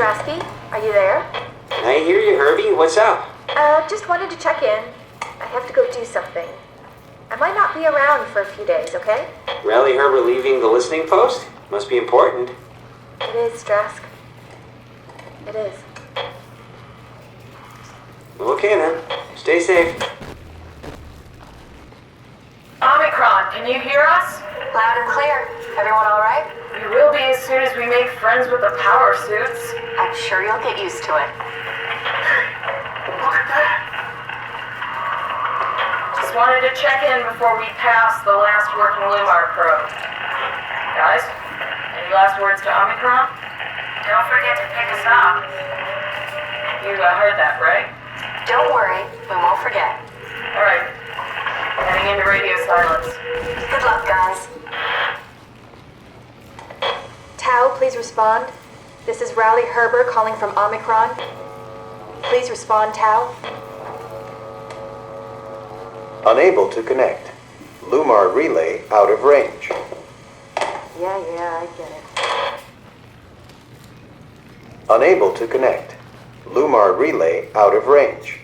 Strasky, are you there? I hear you, Herbie. What's up? Just wanted to check in. I have to go do something. I might not be around for a few days, okay? Rally Herbert leaving the listening post? Must be important. It is, Strask. It is. Okay then. Stay safe. Omicron, can you hear us? Loud and clear. Everyone all right? We will be as soon as we make friends with the power suits. I'm sure you'll get used to it. Look at that. Just wanted to check in before we pass the last working Lumar probe. Guys, any last words to Omicron? Don't forget to pick us up. You heard that, right? Don't worry, we won't forget. Alright. Heading into radio silence. Good luck, guys. Tau, please respond. This is Rally Herbert calling from Omicron. Please respond, Tau. Unable to connect. Lumar relay out of range. Yeah, I get it. Unable to connect. Lumar relay out of range.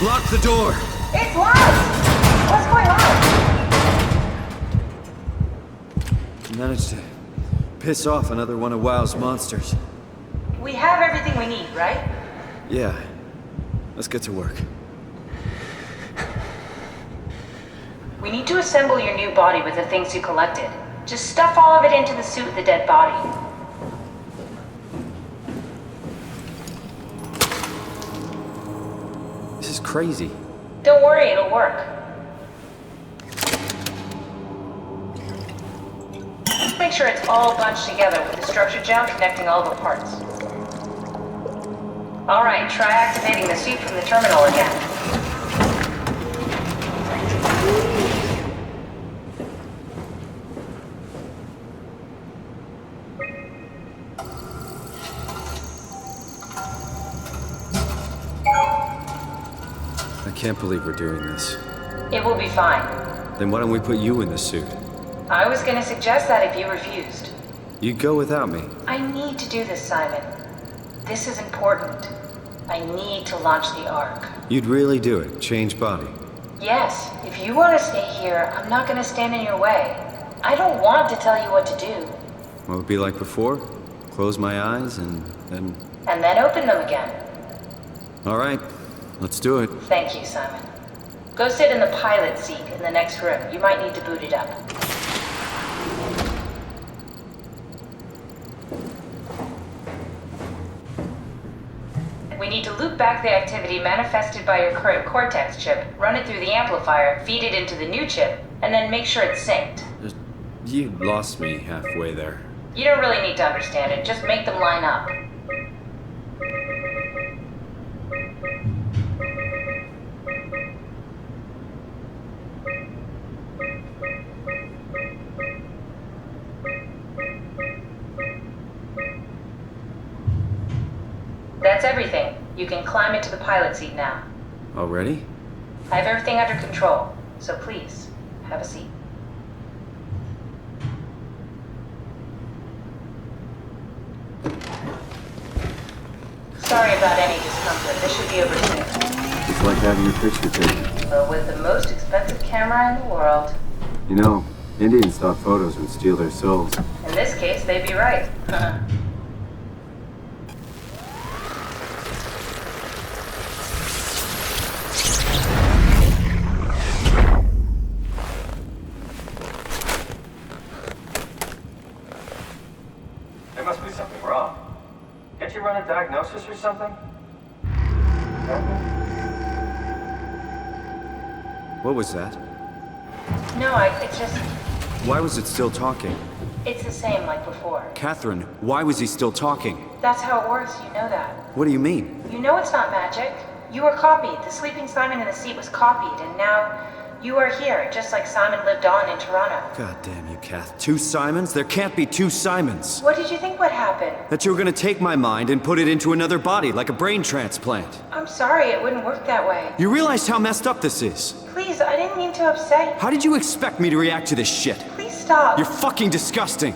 Lock the door! It's locked! What's going on? Managed to piss off another one of WoW's monsters. We have everything we need, right? Yeah. Let's get to work. We need to assemble your new body with the things you collected. Just stuff all of it into the suit with the dead body. This is crazy. Don't worry, it'll work. Make sure it's all bunched together with the structure gel connecting all the parts. Alright, try activating the suit from the terminal again. I can't believe we're doing this. It will be fine. Then why don't we put you in the suit? I was gonna suggest that if you refused. You'd go without me. I need to do this, Simon. This is important. I need to launch the Ark. You'd really do it? Change body? Yes, if you want to stay here, I'm not gonna stand in your way. I don't want to tell you what to do. What would it be like before? Close my eyes and then... And then open them again. All right, let's do it. Thank you, Simon. Go sit in the pilot seat in the next room. You might need to boot it up. We need to loop back the activity manifested by your current Cortex chip, run it through the amplifier, feed it into the new chip, and then make sure it's synced. You lost me halfway there. You don't really need to understand it, just make them line up. That's everything. You can climb into the pilot seat now. Already? I have everything under control, so please, have a seat. Sorry about any discomfort. This should be over soon. It's like having your picture taken. But with the most expensive camera in the world. You know, Indians thought photos would steal their souls. In this case, they'd be right. There must be something wrong. Can't you run a diagnosis or something? What was that? No, it's just... Why was it still talking? It's the same like before. Catherine, why was he still talking? That's how it works, you know that. What do you mean? You know it's not magic. You were copied. The sleeping Simon in the seat was copied, and now you are here, just like Simon lived on in Toronto. God damn you, Kath. 2 Simons? There can't be 2 Simons. What did you think would happen? That you were gonna take my mind and put it into another body, like a brain transplant. I'm sorry, it wouldn't work that way. You realize how messed up this is? Please, I didn't mean to upset you. How did you expect me to react to this shit? Please stop. You're fucking disgusting.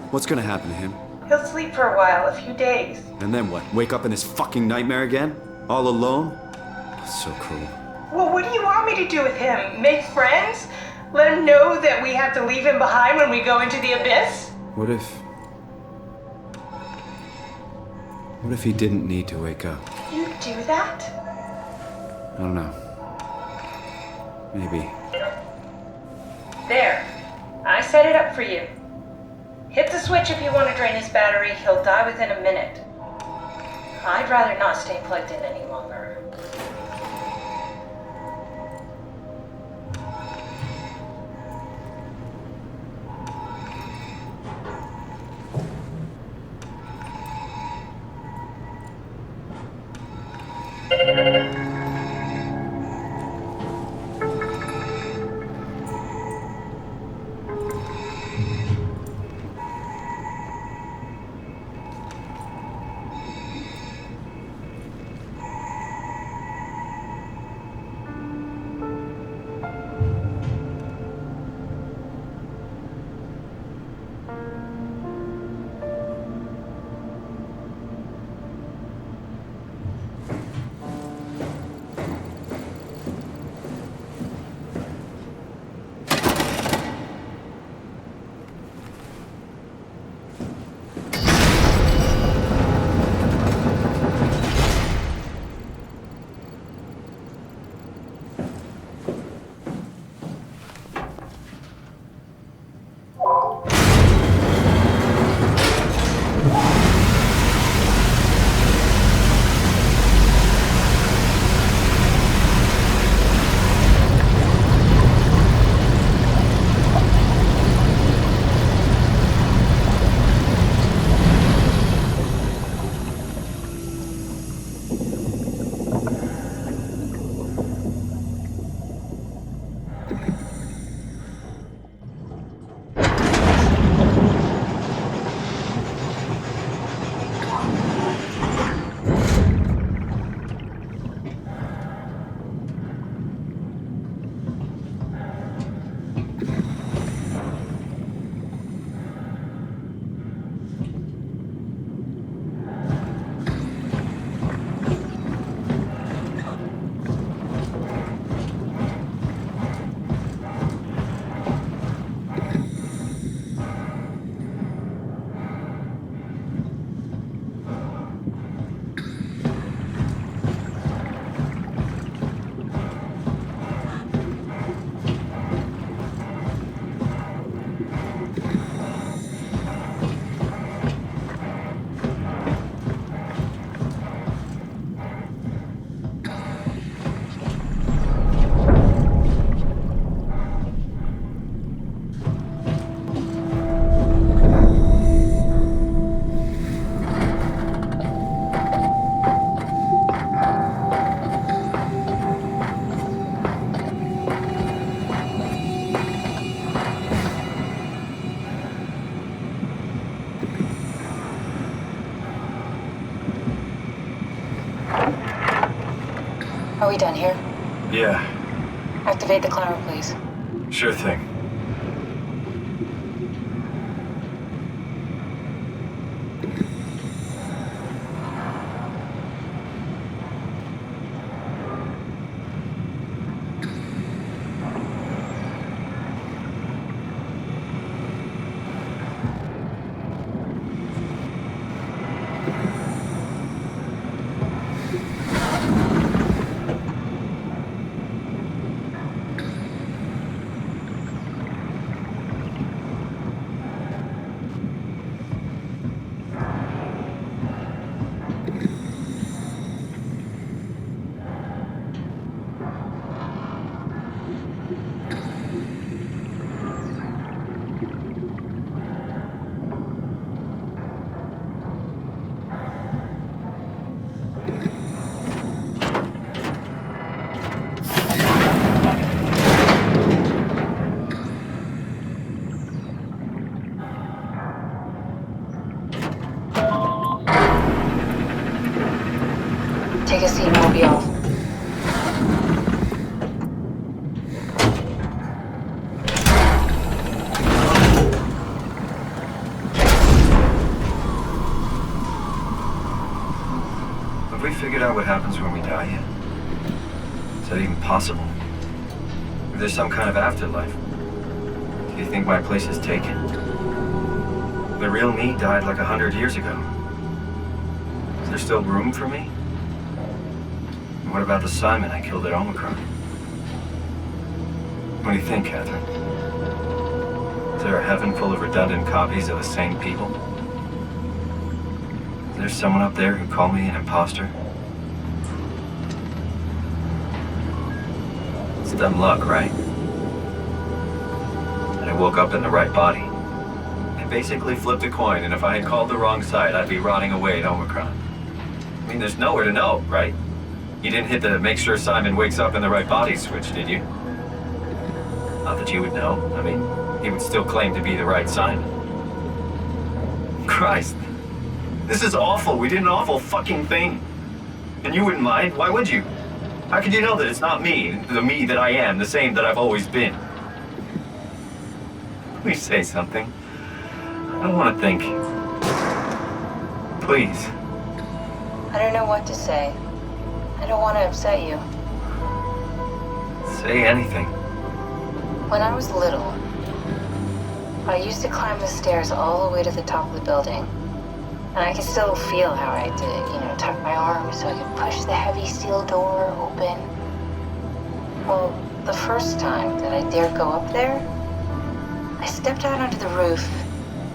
What's gonna happen to him? He'll sleep for a while, a few days. And then what? Wake up in this fucking nightmare again? All alone? So cruel. Well, what do you want me to do with him? Make friends? Let him know that we have to leave him behind when we go into the abyss? What if he didn't need to wake up? You do that? I don't know. Maybe. There. I set it up for you. Hit the switch if you want to drain his battery. He'll die within a minute. I'd rather not stay plugged in any longer. Are we done here? Yeah, Activate the climber, please. sure thing. Take a seat and we'll be off. Have we figured out what happens when we die yet? Is that even possible? If there's some kind of afterlife, do you think my place is taken? The real me died like 100 years ago. Is there still room for me? And what about the Simon I killed at Omicron? What do you think, Catherine? Is there a heaven full of redundant copies of the same people? Is there someone up there who called me an imposter? It's dumb luck, right? And I woke up in the right body. I basically flipped a coin, and if I had called the wrong side, I'd be rotting away at Omicron. I mean, there's nowhere to know, right? You didn't hit the make sure Simon wakes up in the right body switch, did you? Not that you would know. I mean, he would still claim to be the right Simon. Christ. This is awful. We did an awful fucking thing. And you wouldn't mind? Why would you? How could you know that it's not me, the me that I am, the same that I've always been? Please say something. I don't want to think. Please. I don't know what to say. I don't want to upset you. Say anything. When I was little, I used to climb the stairs all the way to the top of the building. And I can still feel how I did it, tuck my arms so I could push the heavy steel door open. Well, the first time that I dared go up there, I stepped out onto the roof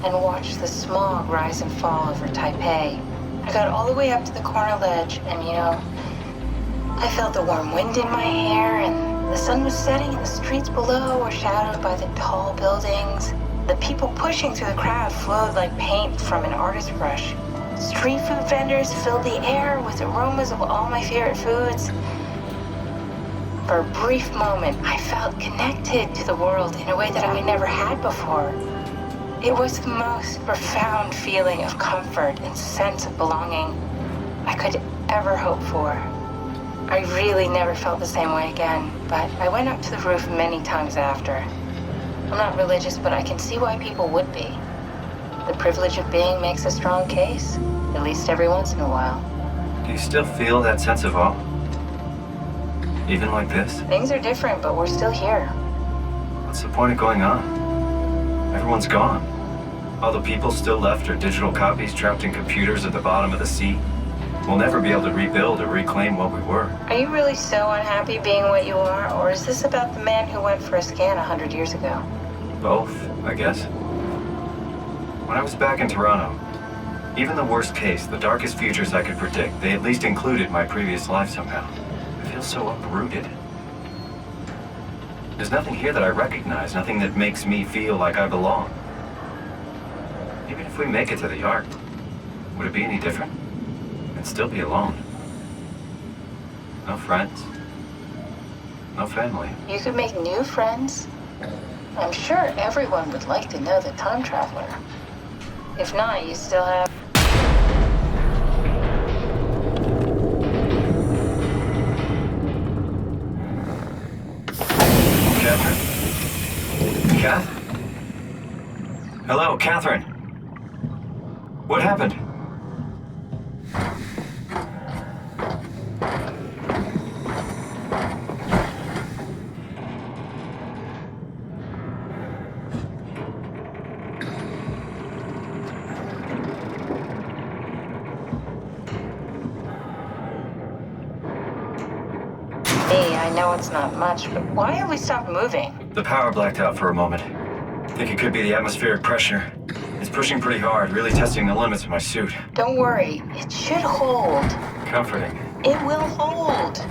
and watched the smog rise and fall over Taipei. I got all the way up to the corner ledge and, I felt the warm wind in my hair and the sun was setting and the streets below were shadowed by the tall buildings. The people pushing through the crowd flowed like paint from an artist's brush. Street food vendors filled the air with aromas of all my favorite foods. For a brief moment, I felt connected to the world in a way that I never had before. It was the most profound feeling of comfort and sense of belonging I could ever hope for. I really never felt the same way again, but I went up to the roof many times after. I'm not religious, but I can see why people would be. The privilege of being makes a strong case, at least every once in a while. Do you still feel that sense of awe? Even like this? Things are different, but we're still here. What's the point of going on? Everyone's gone. All the people still left are digital copies trapped in computers at the bottom of the sea. We'll never be able to rebuild or reclaim what we were. Are you really so unhappy being what you are, or is this about the man who went for a scan 100 years ago? Both, I guess. When I was back in Toronto, even the worst case, the darkest futures I could predict, they at least included my previous life somehow. I feel so uprooted. There's nothing here that I recognize, nothing that makes me feel like I belong. Even if we make it to the Ark, would it be any different? I'd still be alone. No friends. No family. You could make new friends. I'm sure everyone would like to know the time traveler. If not, you still have... I know it's not much, but why have we stopped moving? The power blacked out for a moment. Think it could be the atmospheric pressure. It's pushing pretty hard, really testing the limits of my suit. Don't worry, it should hold. Comforting. It will hold.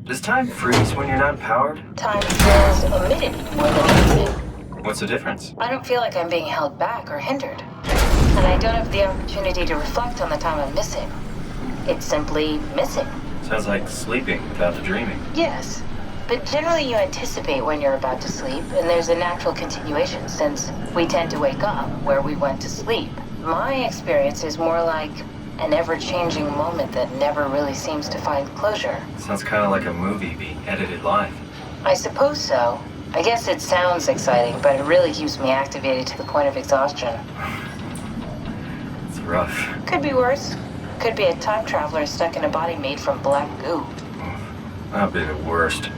Does time freeze when you're not powered? Time feels omitted more than anything. What's the difference? I don't feel like I'm being held back or hindered. And I don't have the opportunity to reflect on the time I'm missing. It's simply missing. Sounds like sleeping without the dreaming. Yes. But generally you anticipate when you're about to sleep, and there's a natural continuation since we tend to wake up where we went to sleep. My experience is more like an ever-changing moment that never really seems to find closure. Sounds kind of like a movie being edited live. I suppose so. I guess it sounds exciting, but it really keeps me activated to the point of exhaustion. It's rough. Could be worse. Could be a time traveler stuck in a body made from black goo. That'd be the worst.